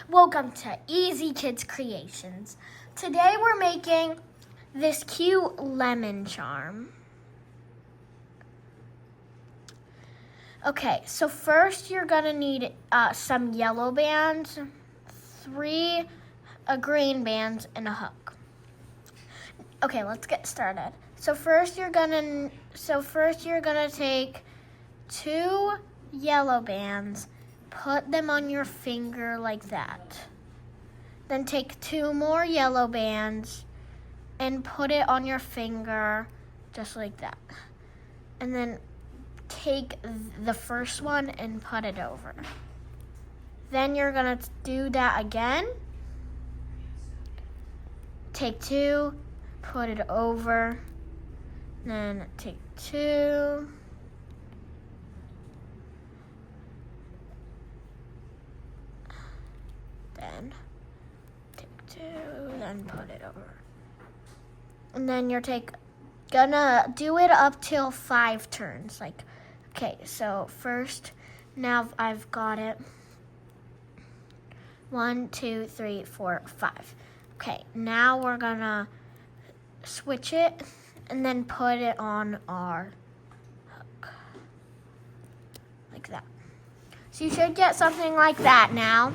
welcome to Easy Kidz Creations. Today we're making this cute lemon charm. Okay, so first you're gonna need some yellow bands, 3 green bands, and a hook. Okay, let's get started. So first you're gonna take 2 yellow bands, put them on your finger like that. Then take 2 more yellow bands and put it on your finger just like that. And then take the first one and put it over. Then you're gonna do that again. Take 2, put it over. Then take 2. Then take 2, then put it over. And then you're gonna do it up till 5 turns. Okay, so first, now I've got it. 1, 2, 3, 4, 5. Okay, now we're gonna switch it and then put it on our hook. Like that. So you should get something like that now.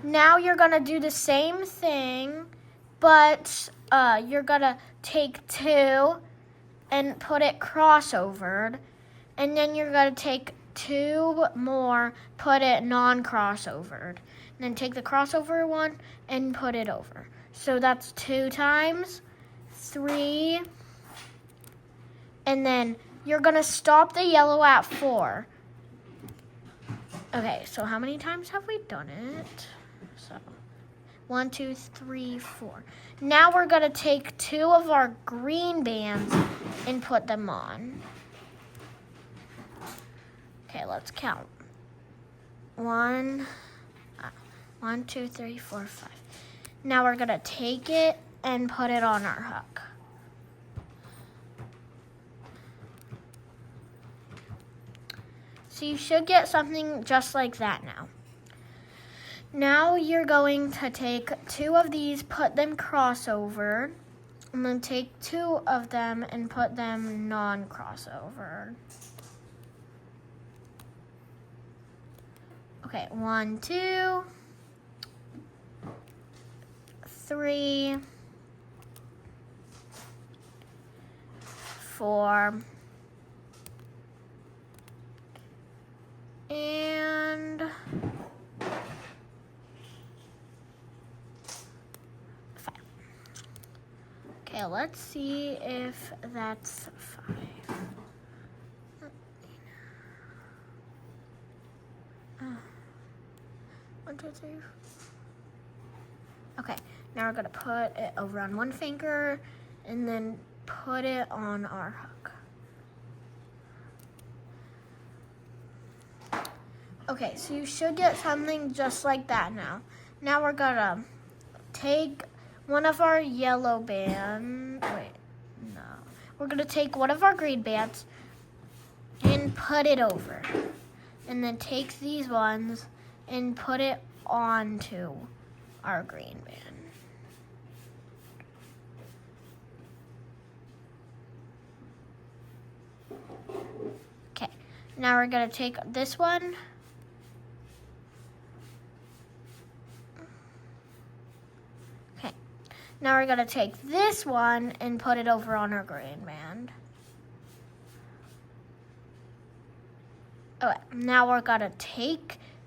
Now you're gonna do the same thing, but you're gonna take 2 and put it crossovered, and then you're gonna take 2 more, put it non-crossovered, and then take the crossover one and put it over. So that's 2 times, 3, and then you're gonna stop the yellow at 4. Okay, so how many times have we done it? So 1, 2, 3, 4. Now we're gonna take 2 of our green bands and put them on. Okay, let's count. 1, 2, 3, 4, 5. Now we're gonna take it and put it on our hook. So you should get something just like that now. Now you're going to take 2 of these, put them crossover, and then take 2 of them and put them non-crossover. Okay, 1, 2, 3, 4, and 5. Okay, let's see if that's 5. 1, 2, 3. Okay, now we're gonna put it over on one finger and then put it on our hook. Okay, so you should get something just like that now. Now we're gonna take one of our yellow bands. We're gonna take one of our green bands and put it over. And then take these ones and put it onto our green band. Okay, now we're gonna take this one. Okay, now we're gonna take this one and put it over on our green band. Okay, now we're gonna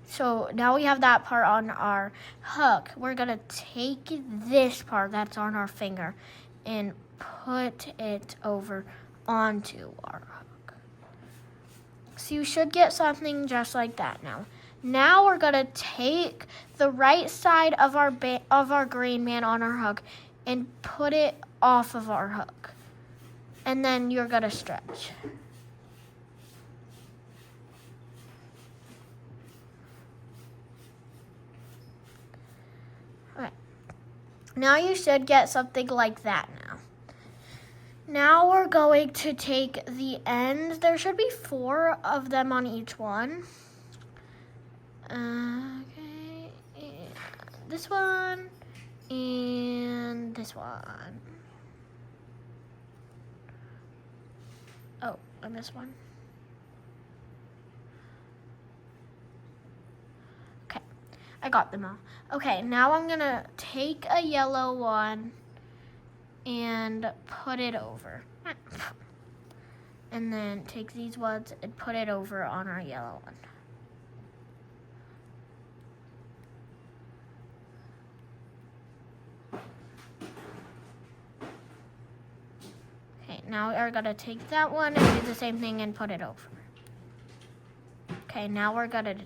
so now we have that part on our hook. We're gonna take this part that's on our finger and put it over onto our hook. So you should get something just like that now. Now we're gonna take the right side of our green band on our hook and put it off of our hook. And then you're gonna stretch. Now you should get something like that now. Now we're going to take the ends. There should be 4 of them on each one. Okay. this one and this one. Oh, I missed one. Okay, I got them all. Okay, now I'm gonna take a yellow one and put it over. And then take these ones and put it over on our yellow one. Okay, now we're gonna take that one and do the same thing and put it over. Okay, now we're gonna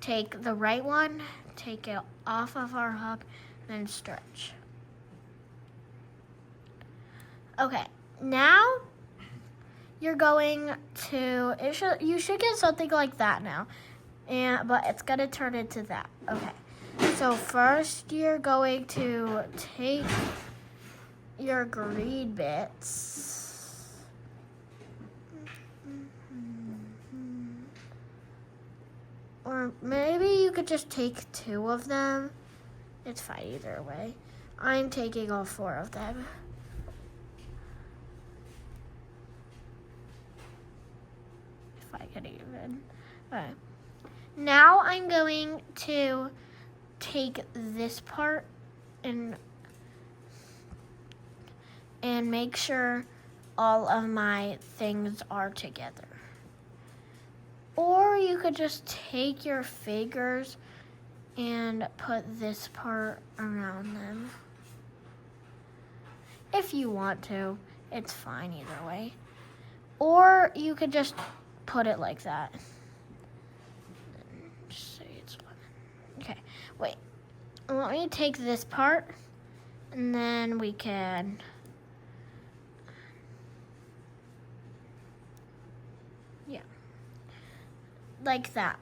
take the right one, take it off of our hook, then stretch. Okay, now you're going to, you should get something like that now, but it's gonna turn into that. Okay, so first you're going to take your green bits, or maybe you could just take 2 of them. It's fine either way. I'm taking all 4 of them. If I could even. Okay. Now I'm going to take this part and make sure all of my things are together. Or you could just take your fingers and put this part around them. If you want to, it's fine either way. Or you could just put it like that. Just say it's 11. Okay, wait. Let me take this part, and then we can. Yeah, like that.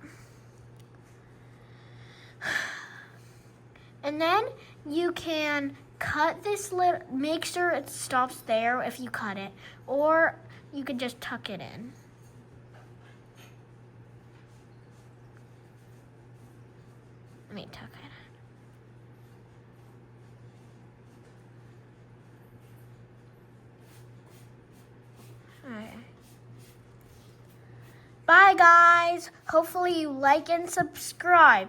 And then you can cut this make sure it stops there if you cut it, or you could just tuck it in. Let me tuck it in. All right. Bye guys. Hopefully you like and subscribe.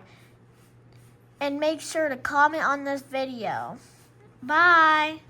And make sure to comment on this video. Bye.